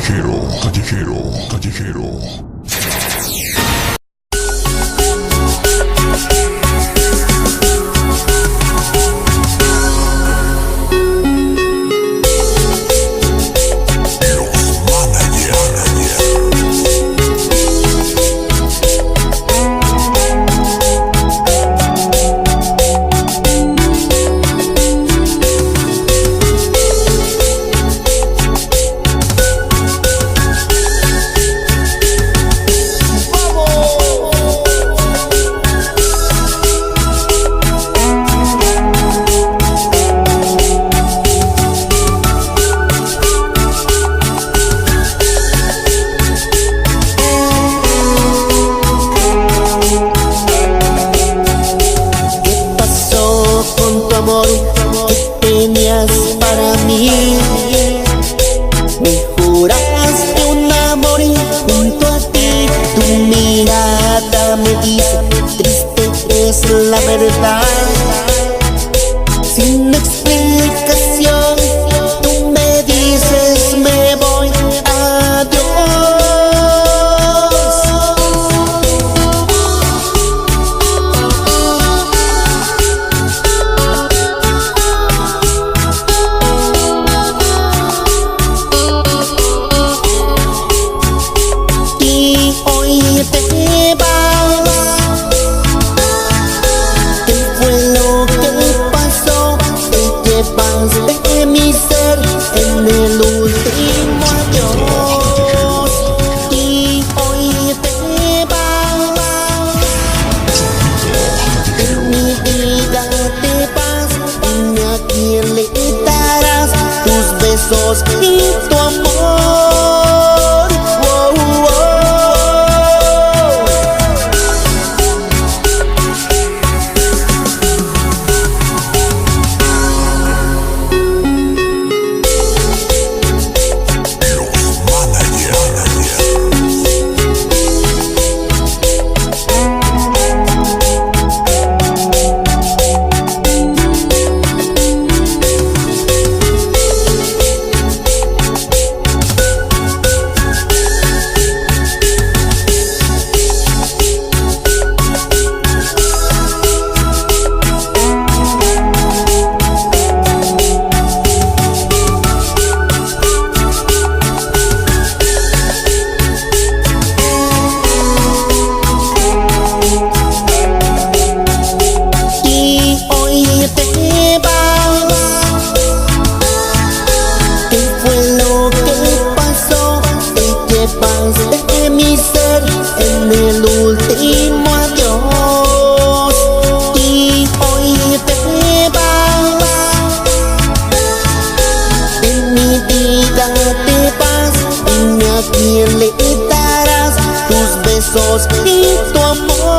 callejero, callejero, callejero. Que tenías para mí, me juraste un amor y junto a ti tu mirada me dice triste es la verdad. Sin explicación tú me dices me voy, adiós. Te vas, ¿qué fue lo que pasó? Te llevas de mi ser en el último adiós. Y hoy te vas, en mi vida te vas. Dime a quién le darás tus besos y tu amor. De mi ser en el último adiós. Y hoy te vas, en mi vida te vas. Dime a quién le darás tus besos y tu amor.